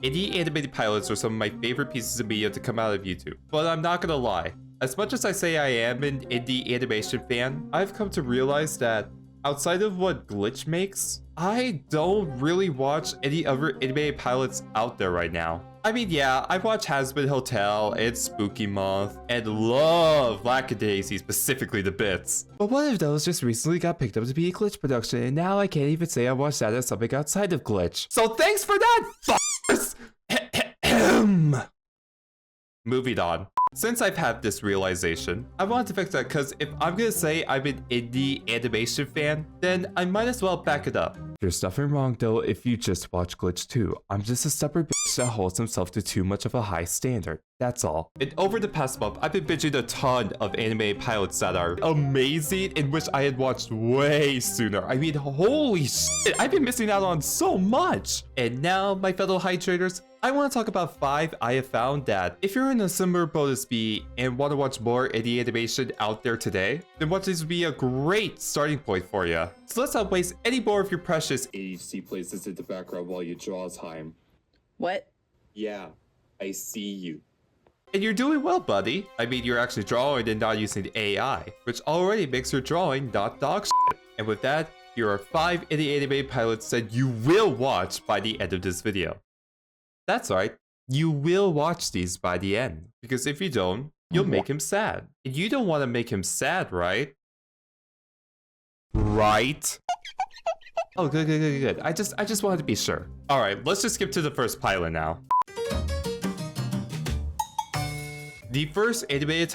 Indie animated pilots are some of my favorite pieces of media to come out of YouTube. But I'm not gonna lie, as much as I say I am an indie animation fan, I've come to realize that outside of what Glitch makes, I don't really watch any other animated pilots out there right now. I mean, yeah, I watch Hazbin Hotel and Spooky Month and love Lackadaisy, specifically the bits. But one of those just recently got picked up to be a Glitch production, and now I can't even say I watched that as something outside of Glitch. So thanks for that, f***ers! Moving on. Since I've had this realization, I wanted to fix that because if I'm gonna say I'm an indie animation fan, then I might as well back it up. There's nothing wrong though if you just watch Glitch too. I'm just a stubborn bitch that holds himself to too much of a high standard. That's all. And over the past month, I've been binging a ton of animated pilots that are amazing and wish I had watched way sooner. I mean, holy shit, I've been missing out on so much. And now, my fellow hydrators, I want to talk about 5 I have found that if you're in a similar boat as me and want to watch more indie animation out there today, then watch these would be a great starting point for you. So let's not waste any more of your precious ADHD places in the background while you draw time. What? Yeah, I see you. And you're doing well, buddy. I mean, you're actually drawing and not using AI, which already makes your drawing not dog shit. And with that, here are 5 indie animated pilots that you will watch by the end of this video. That's right, you will watch these by the end, because if you don't, you'll make him sad. And you don't want to make him sad, right? Right? Oh, good. I just wanted to be sure. All right, let's just skip to the first pilot now. The first animated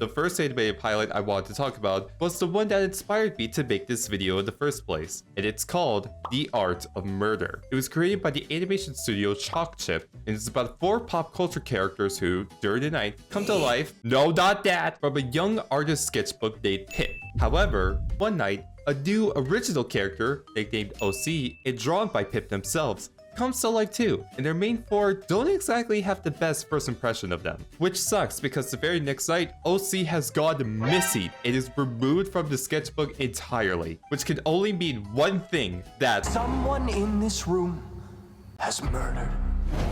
The first animated pilot I wanted to talk about was the one that inspired me to make this video in the first place, and it's called The Art of Murder. It was created by the animation studio Chalk Chip, and it's about 4 pop culture characters who, during the night, come to life, no not that, from a young artist sketchbook named Pip. However, one night, a new original character, nicknamed OC, and drawn by Pip themselves, comes to life too, and their main 4 don't exactly have the best first impression of them. Which sucks because the very next night, OC has gone missing and is removed from the sketchbook entirely, which can only mean one thing, that someone in this room has murdered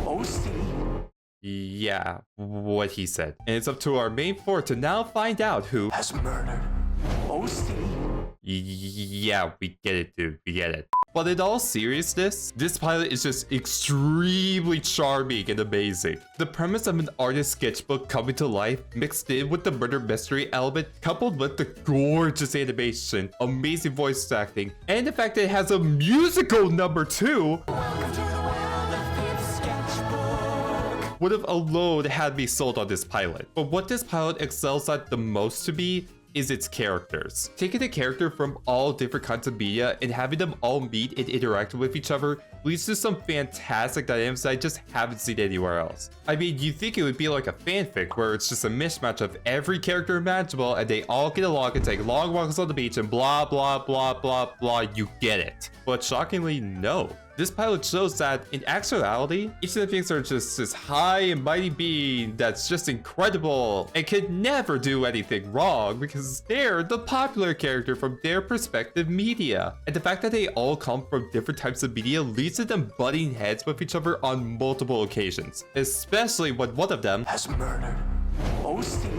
OC. Yeah, what he said. And it's up to our main 4 to now find out who has murdered OC. Yeah, we get it, dude. We get it. But in all seriousness, this pilot is just extremely charming and amazing. The premise of an artist's sketchbook coming to life, mixed in with the murder mystery element, coupled with the gorgeous animation, amazing voice acting, and the fact that it has a musical number too, would have alone had me sold on this pilot. But what this pilot excels at the most to me is its characters. Taking a character from all different kinds of media and having them all meet and interact with each other leads to some fantastic dynamics that I just haven't seen anywhere else. I mean, you'd think it would be like a fanfic where it's just a mismatch of every character imaginable and they all get along and take long walks on the beach and blah blah blah blah blah, you get it. But shockingly, no. This pilot shows that, in actuality, each of the things are just this high and mighty being that's just incredible and could never do anything wrong because they're the popular character from their perspective media. And the fact that they all come from different types of media leads to them butting heads with each other on multiple occasions, especially when one of them has murdered OC.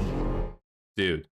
Dude,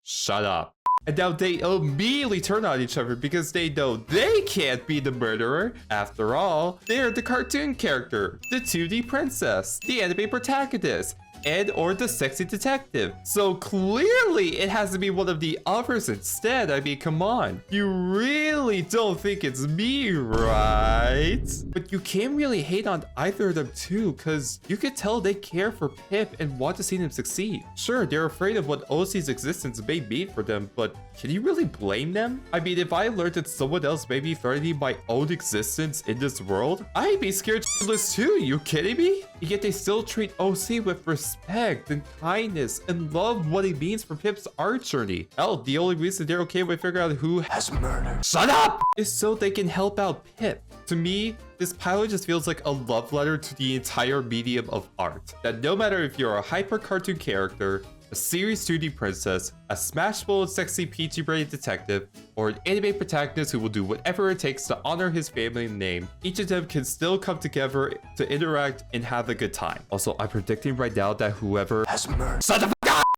shut up. And now they immediately turn on each other because they know they can't be the murderer. After all, they're the cartoon character, the 2D princess, the anime protagonist, and or the sexy detective. So clearly it has to be one of the others instead. I mean, come on. You really don't think it's me, right? But you can't really hate on either of them too, because you could tell they care for Pip and want to see him succeed. Sure, they're afraid of what OC's existence may mean for them, but can you really blame them? I mean, if I learned that someone else may be threatening my own existence in this world, I'd be scared shitless too, you kidding me? Yet they still treat OC with respect and kindness and love what it means for Pip's art journey. Hell, the only reason they're okay with figuring out who has murdered, shut up, is so they can help out Pip. To me, this pilot just feels like a love letter to the entire medium of art. That no matter if you're a hyper cartoon character, a a series 2D princess, a smashable and sexy PG-rated detective, or an anime protagonist who will do whatever it takes to honor his family name, each of them can still come together to interact and have a good time. Also, I'm predicting right now that whoever has murdered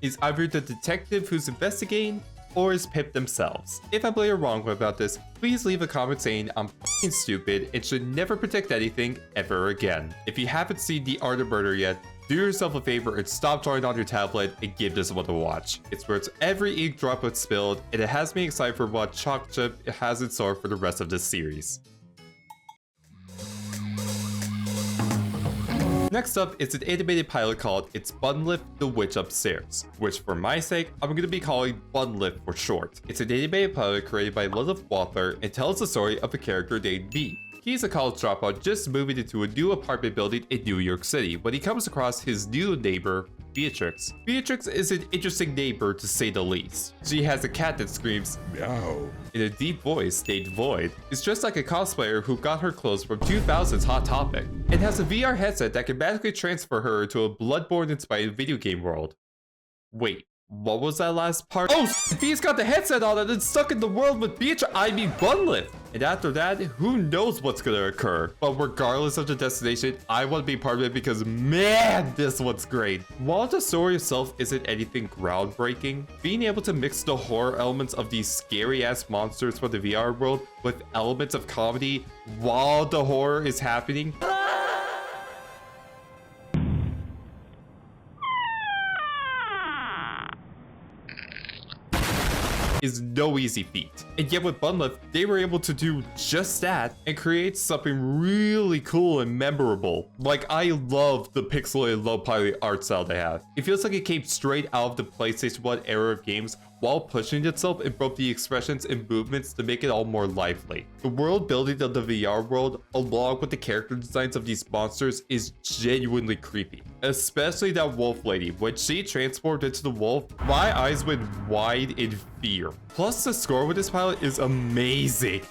is either the detective who's investigating or is Pip themselves. If I'm blatantly wrong about this, please leave a comment saying I'm f***ing stupid and should never predict anything ever again. If you haven't seen The Art of Murder yet, do yourself a favor and stop drawing on your tablet and give this one a watch. It's worth every ink drop it's spilled, and it has me excited for what Chalk Chip has in store for the rest of this series. Next up is an animated pilot called It's Bunlith the Witch Upstairs, which for my sake, I'm going to be calling Bunlith for short. It's an animated pilot created by Lilith Walther and tells the story of a character named V. He's a college dropout just moving into a new apartment building in New York City when he comes across his new neighbor, Beatrix. Beatrix is an interesting neighbor to say the least. She has a cat that screams meow in a deep voice named Void, is dressed like a cosplayer who got her clothes from 2000's Hot Topic, and has a VR headset that can magically transfer her to a Bloodborne-inspired video game world. Wait, what was that last part? Oh, V's got the headset on and it's stuck in the world with Beatrix, I mean Bunlith. And after that, who knows what's gonna occur. But regardless of the destination, I want to be part of it because man, this one's great. While the story itself isn't anything groundbreaking, being able to mix the horror elements of these scary ass monsters from the VR world with elements of comedy while the horror is happening is no easy feat. And yet with Bunlith, they were able to do just that and create something really cool and memorable. Like, I love the pixelated low poly art style they have. It feels like it came straight out of the PlayStation 1 era of games while pushing itself in both the expressions and movements to make it all more lively. The world building of the VR world, along with the character designs of these monsters, is genuinely creepy. Especially that wolf lady. When she transformed into the wolf, my eyes went wide in fear. Plus, the score with this pilot is amazing.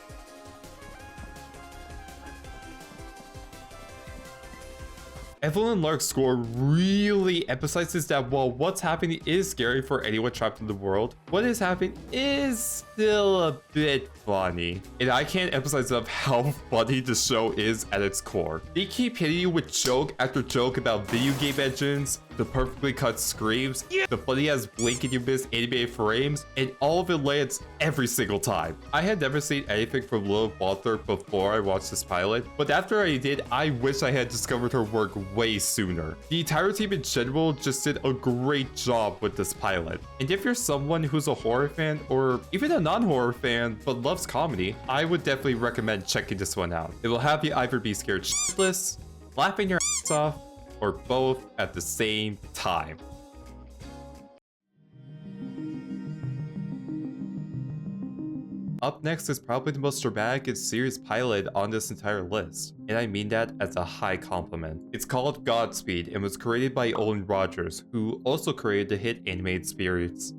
Evelyn Lark's score really emphasizes that while what's happening is scary for anyone trapped in the world, what is happening is still a bit funny. And I can't emphasize enough how funny the show is at its core. They keep hitting you with joke after joke about video game engines, the perfectly cut screams, the funny ass blink and you miss animated frames, and all of it lands every single time. I had never seen anything from Lilith Walther before I watched this pilot, but after I did, I wish I had discovered her work way sooner. The entire team in general just did a great job with this pilot. And if you're someone who's a horror fan, or even a non-horror fan, but loves comedy, I would definitely recommend checking this one out. It will have you either be scared shitless, laughing your ass off, or both at the same time. Up next is probably the most dramatic and serious pilot on this entire list, and I mean that as a high compliment. It's called Godspeed and was created by Olin Rogers, who also created the hit animated series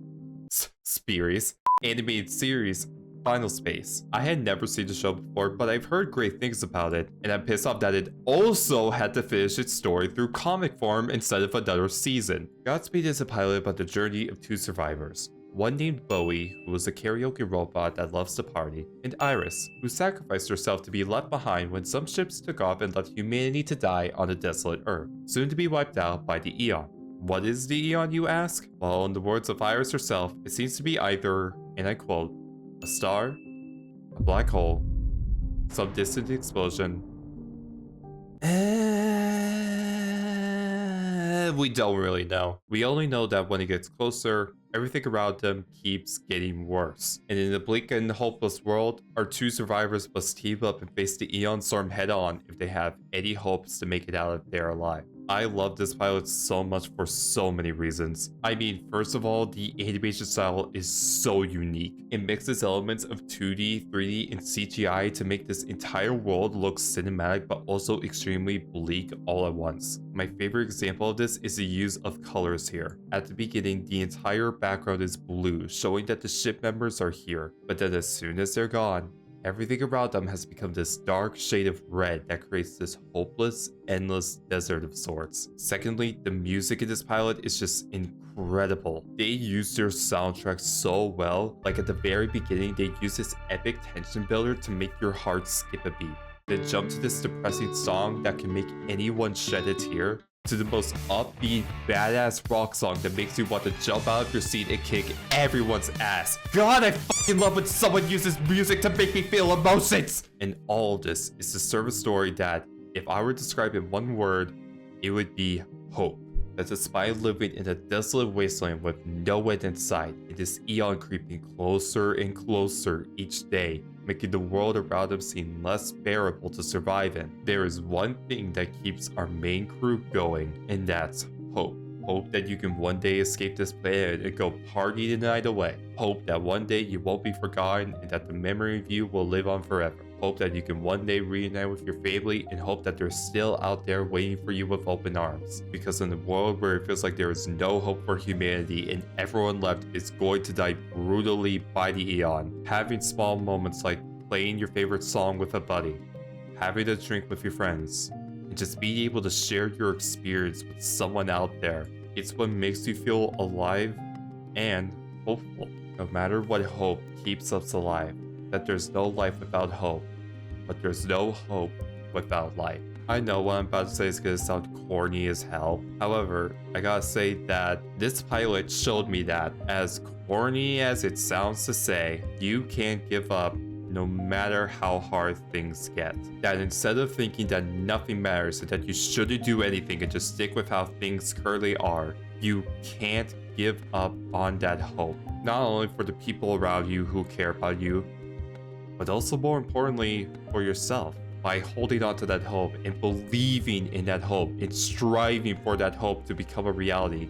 Final Space. I had never seen the show before, but I've heard great things about it, and I'm pissed off that it also had to finish its story through comic form instead of another season. Godspeed is a pilot about the journey of two survivors. One named Bowie, who is a karaoke robot that loves to party, and Iris, who sacrificed herself to be left behind when some ships took off and left humanity to die on a desolate Earth, soon to be wiped out by the Eon. What is the Eon, you ask? Well, in the words of Iris herself, it seems to be either, and I quote, a star, a black hole, some distant explosion. We don't really know. We only know that when it gets closer, everything around them keeps getting worse. And in a bleak and hopeless world, our two survivors must team up and face the Eon Storm head on if they have any hopes to make it out of there alive. I love this pilot so much for so many reasons. I mean, first of all, the animation style is so unique. It mixes elements of 2D, 3D, and CGI to make this entire world look cinematic but also extremely bleak all at once. My favorite example of this is the use of colors here. At the beginning, the entire background is blue, showing that the ship members are here, but then as soon as they're gone, everything around them has become this dark shade of red that creates this hopeless, endless desert of sorts. Secondly, the music in this pilot is just incredible. incredible. They use their soundtrack so well. Like at the very beginning, they use this epic tension builder to make your heart skip a beat. Then jump to this depressing song that can make anyone shed a tear, to the most upbeat, badass rock song that makes you want to jump out of your seat and kick everyone's ass. God, I fucking love when someone uses music to make me feel emotions! And all of this is to serve a story that, if I were to describe in one word, it would be hope. That despite living in a desolate wasteland with no end in sight, and this eon creeping closer and closer each day, making the world around them seem less bearable to survive in, there is one thing that keeps our main crew going, and that's hope. Hope that you can one day escape this planet and go party the night away. Hope that one day you won't be forgotten and that the memory of you will live on forever. Hope that you can one day reunite with your family, and hope that they're still out there waiting for you with open arms. Because in a world where it feels like there is no hope for humanity and everyone left is going to die brutally by the eon, having small moments like playing your favorite song with a buddy, having a drink with your friends, and just being able to share your experience with someone out there, it's what makes you feel alive and hopeful. No matter what hope keeps us alive, that there's no life without hope, but there's no hope without life. I know what I'm about to say is gonna sound corny as hell. However, I gotta say that this pilot showed me that, as corny as it sounds to say, you can't give up no matter how hard things get. That instead of thinking that nothing matters and that you shouldn't do anything and just stick with how things currently are, you can't give up on that hope. Not only for the people around you who care about you, but also more importantly for yourself. By holding on to that hope and believing in that hope and striving for that hope to become a reality,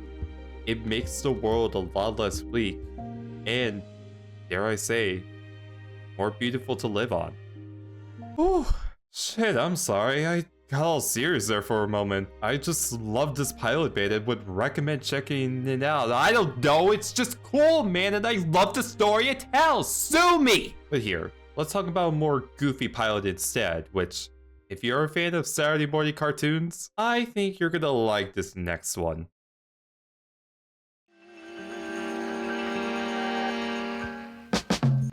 it makes the world a lot less bleak and, dare I say, more beautiful to live on. Whew, shit, I'm sorry, I got all serious there for a moment. I just love this pilot beta and would recommend checking it out. I don't know, it's just cool, man, and I love the story it tells. Sue me! But here, let's talk about a more goofy pilot instead, which, if you're a fan of Saturday morning cartoons, I think you're gonna like this next one.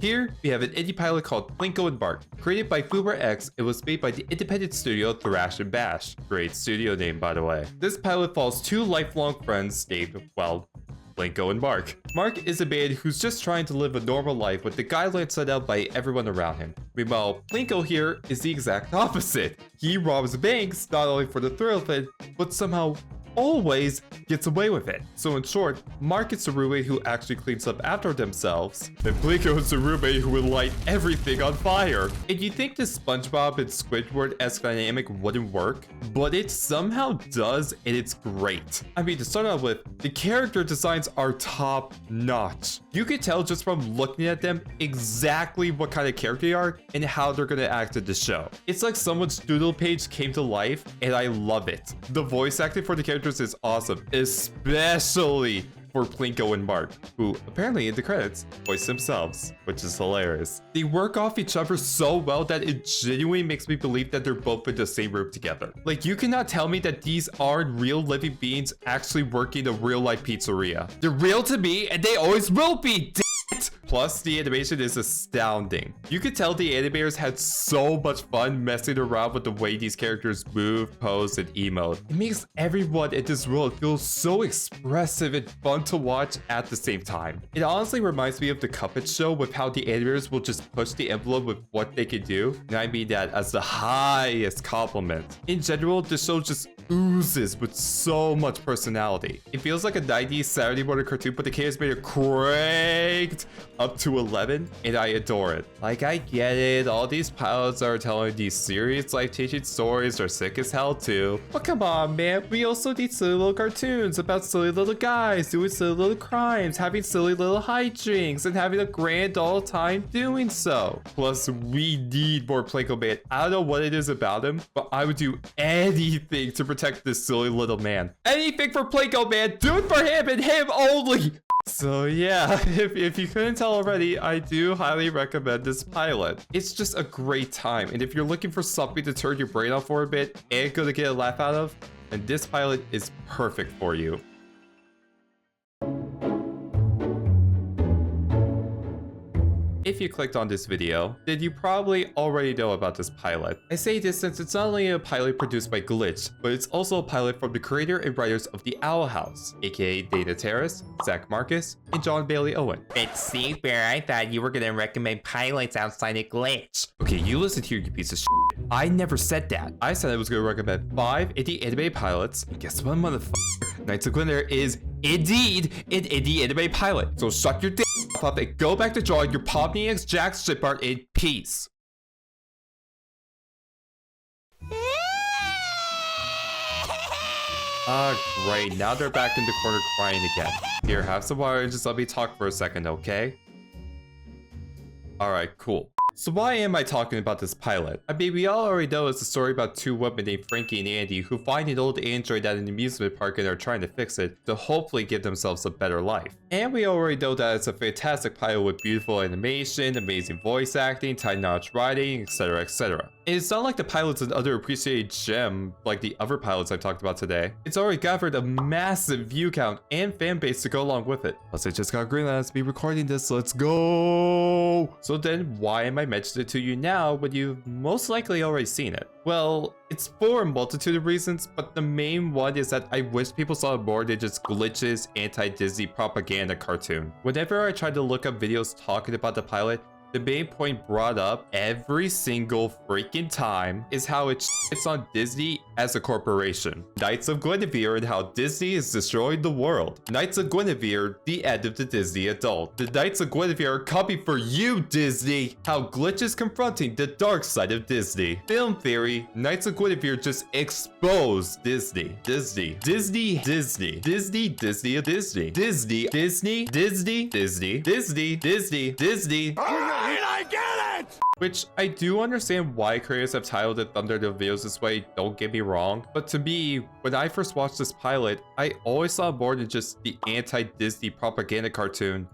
Here, we have an indie pilot called Plinko and Mark. Created by FuberX, it was made by the independent studio Thrash and Bash. Great studio name, by the way. This pilot follows two lifelong friends named, well, Plinko and Mark. Mark is a man who's just trying to live a normal life with the guidelines set out by everyone around him. Meanwhile, Plinko here is the exact opposite. He robs banks not only for the thrill of it, but somehow always gets away with it. So in short, Mark is the roommate who actually cleans up after themselves, and Plinko is the roommate who would light everything on fire. And you think the SpongeBob and Squidward-esque dynamic wouldn't work, but it somehow does, and it's great. I mean, to start out with, the character designs are top notch. You can tell just from looking at them exactly what kind of character they are and how they're gonna act in the show. It's like someone's doodle page came to life, and I love it. The voice acting for the characters is awesome, especially for Plinko and Mark, who apparently in the credits voice themselves, which is hilarious. They work off each other so well that it genuinely makes me believe that they're both in the same room together. Like, you cannot tell me that these aren't real living beings actually working a real life pizzeria. They're real to me, and they always will be. Plus, the animation is astounding. You could tell the animators had so much fun messing around with the way these characters move, pose, and emote. It makes everyone in this world feel so expressive and fun to watch at the same time. It honestly reminds me of the Cuppet Show with how the animators will just push the envelope with what they can do, and I mean that as the highest compliment. In general, the show just oozes with so much personality. It feels like a 90s Saturday morning cartoon, but the kids made it cranked up to 11, and I adore it. Like, I get it, all these pilots are telling these serious life-changing stories are sick as hell too, but come on, man, we also need silly little cartoons about silly little guys doing silly little crimes, having silly little hijinks, and having a grand old time doing so. Plus, we need more Plinko Man. I don't know what it is about him, but I would do anything to protect this silly little man. Anything for Plinko Man, do it for him and him only! So yeah, if you couldn't tell already, I do highly recommend this pilot. It's just a great time, and if you're looking for something to turn your brain off for a bit and gonna get a laugh out of, then this pilot is perfect for you. if you clicked on this video, then you probably already know about this pilot. I say this since it's not only a pilot produced by Glitch, but it's also a pilot from the creator and writers of The Owl House, aka Dana Terrace, Zach Marcus, and John Bailey Owen. It's super. I thought you were gonna recommend pilots outside of Glitch. Okay, you listen here, you piece of shit. I never said that. I said I was gonna recommend 5 indie anime pilots, and guess what, motherfucker? Knights of Guinevere is indeed an indie anime pilot. So shut your dick up and go back to drawing your Pomniacs Jack strip art in peace. Great. Now they're back in the corner crying again. Here, have some water and just let me talk for a second, okay? Alright, cool. So why am I talking about this pilot? I mean, we all already know it's a story about 2 women named Frankie and Andy who find an old android at an amusement park and are trying to fix it to hopefully give themselves a better life. And we already know that it's a fantastic pilot with beautiful animation, amazing voice acting, top-notch writing, etc, etc. And it's not like the pilot's an underappreciated gem like the other pilots I've talked about today. It's already gathered a massive view count and fan base to go along with it. Plus, I just got greenlit to be recording this, let's go! So then, why am I mentioning it to you now when you've most likely already seen it? Well, it's for a multitude of reasons, but the main one is that I wish people saw more than just Glitch's anti-Disney propaganda cartoon. Whenever I tried to look up videos talking about the pilot, the main point brought up every single freaking time is how it shits on Disney as a corporation. Knights of Guinevere and how Disney is destroying the world. Knights of Guinevere, the end of the Disney adult. The Knights of Guinevere are coming for you, Disney. How Glitch is confronting the dark side of Disney. Film theory, Knights of Guinevere just exposed Disney. Disney. Disney. Disney. Disney. Disney. Disney. Disney. Disney. Disney. Disney. Disney. Disney. Disney. I get it! Which I do understand why creators have titled it Thunder the videos this way, don't get me wrong. But to me, when I first watched this pilot, I always saw more than just the anti-Disney propaganda cartoon,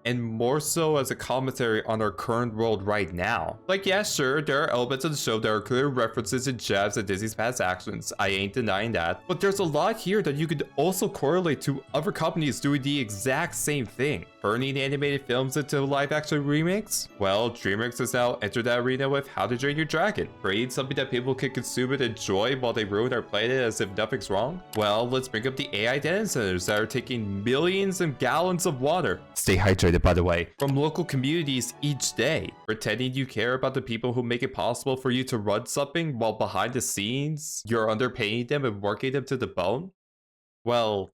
and more so as a commentary on our current world right now. Like, yeah, sure, there are elements of the show that are clear references and jabs at Disney's past actions. I ain't denying that. But there's a lot here that you could also correlate to other companies doing the exact same thing. Turning animated films into live-action remakes? Well, DreamWorks has now entered that arena with How to Train Your Dragon, creating something that people can consume and enjoy while they ruin our planet as if nothing's wrong. Well, let's bring up the AI data centers that are taking millions of gallons of water. Stay hydrated, by the way, from local communities each day. Pretending you care about the people who make it possible for you to run something while behind the scenes, you're underpaying them and working them to the bone? Well,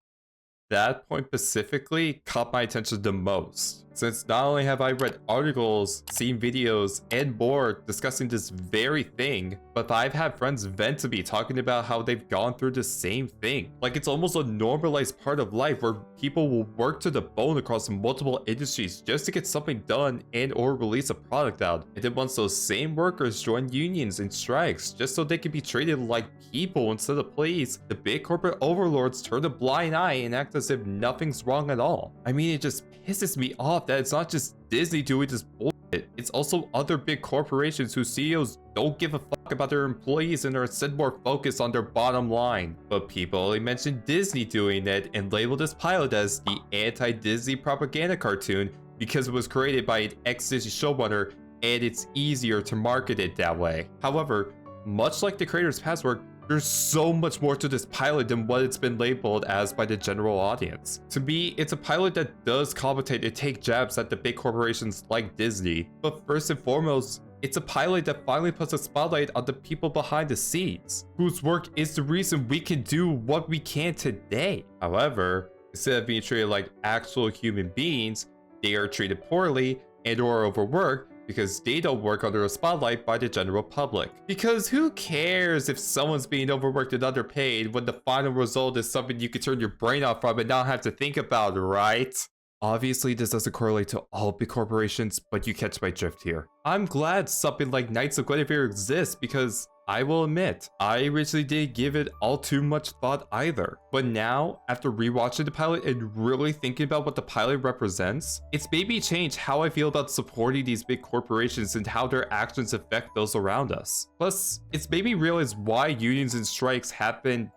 that point specifically caught my attention the most, since not only have I read articles, seen videos, and more discussing this very thing, but I've had friends vent to me talking about how they've gone through the same thing. Like, it's almost a normalized part of life where people will work to the bone across multiple industries just to get something done and or release a product out. And then once those same workers join unions and strikes just so they can be treated like people instead of police, the big corporate overlords turn a blind eye and act as if nothing's wrong at all. I mean, it just pisses me off that it's not just Disney doing this bullshit. It's also other big corporations whose CEOs don't give a fuck about their employees and are instead more focused on their bottom line. But people only mention Disney doing it and label this pilot as the anti-Disney propaganda cartoon because it was created by an ex-Disney showrunner and it's easier to market it that way. However, much like the creator's past work, there's so much more to this pilot than what it's been labeled as by the general audience. To me, it's a pilot that does commentate and take jabs at the big corporations like Disney, but first and foremost, it's a pilot that finally puts a spotlight on the people behind the scenes, whose work is the reason we can do what we can today. However, instead of being treated like actual human beings, they are treated poorly and or overworked because they don't work under a spotlight by the general public. Because who cares if someone's being overworked and underpaid when the final result is something you can turn your brain off from and not have to think about, right? Obviously, this doesn't correlate to all big corporations, but you catch my drift here. I'm glad something like Knights of Guinevere exists because I will admit, I originally didn't give it all too much thought either. But now, after rewatching the pilot and really thinking about what the pilot represents, it's made me change how I feel about supporting these big corporations and how their actions affect those around us. Plus, it's made me realize why unions and strikes have been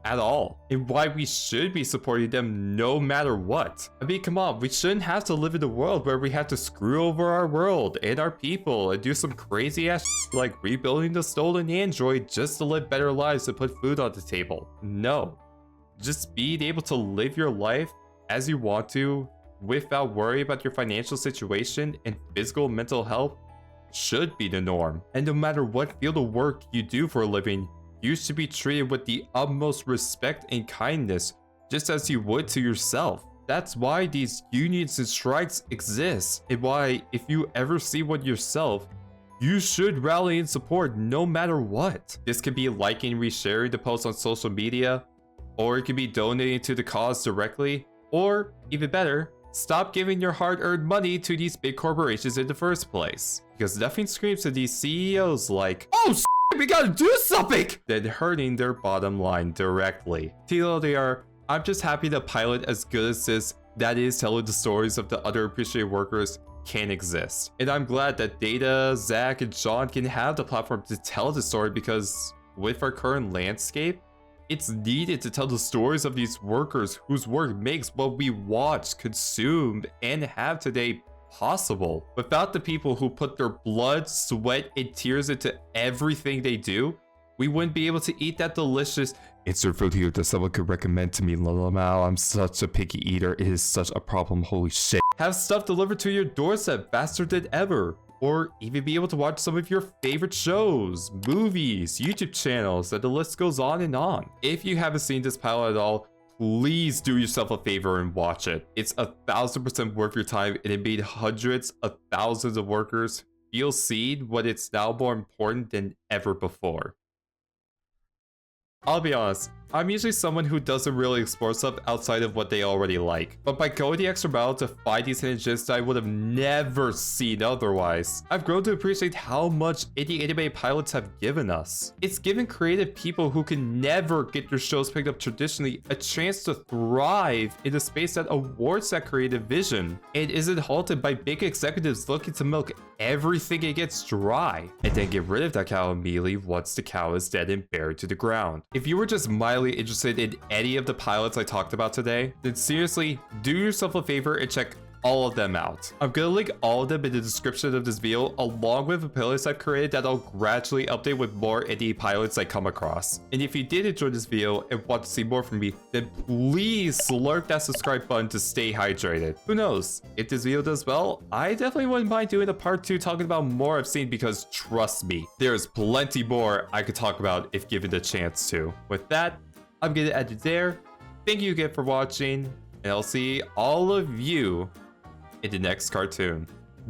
at all, and why we should be supporting them no matter what. I mean, come on, we shouldn't have to live in a world where we have to screw over our world and our people and do some crazy ass like rebuilding the stolen android just to live better lives and put food on the table. No, just being able to live your life as you want to without worry about your financial situation and physical and mental health should be the norm. And no matter what field of work you do for a living, you should be treated with the utmost respect and kindness, just as you would to yourself. That's why these unions and strikes exist, and why if you ever see one yourself, you should rally in support no matter what. This could be liking and resharing the post on social media, or it could be donating to the cause directly, or even better, stop giving your hard-earned money to these big corporations in the first place. Because nothing screams to these CEOs like, "Oh, we gotta do something!" than hurting their bottom line directly. TLDR, I'm just happy the pilot as good as this, that is telling the stories of the underappreciated workers, can exist. And I'm glad that Data, Zach, and Sean can have the platform to tell the story, because with our current landscape, it's needed to tell the stories of these workers whose work makes what we watch, consume, and have today possible. Without the people who put their blood, sweat, and tears into everything they do, we wouldn't be able to eat that delicious insert food here that someone could recommend to me. Wow, I'm such a picky eater. It is such a problem. Holy shit. Have stuff delivered to your doorstep faster than ever. Or even be able to watch some of your favorite shows, movies, YouTube channels, and the list goes on and on. If you haven't seen this pilot at all, please do yourself a favor and watch it. It's 1000% worth your time, and it made hundreds of thousands of workers feel seen when it's now more important than ever before. I'll be honest, I'm usually someone who doesn't really explore stuff outside of what they already like. But by going the extra mile to find these hidden gems that I would have never seen otherwise, I've grown to appreciate how much indie anime pilots have given us. It's given creative people who can never get their shows picked up traditionally a chance to thrive in a space that awards that creative vision, and isn't halted by big executives looking to milk everything it gets dry, and then get rid of that cow immediately once the cow is dead and buried to the ground. If you were just mildly interested in any of the pilots I talked about today, then seriously, do yourself a favor and check all of them out. I'm gonna link all of them in the description of this video, along with a playlist I've created that I'll gradually update with more indie pilots I come across. And if you did enjoy this video and want to see more from me, then please slurp that subscribe button to stay hydrated. Who knows, if this video does well, I definitely wouldn't mind doing a part 2 talking about more I've seen, because trust me, there's plenty more I could talk about if given the chance to. With that, I'm gonna end it there. Thank you again for watching, and I'll see all of you in the next cartoon.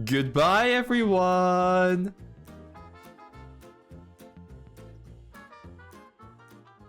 Goodbye, everyone!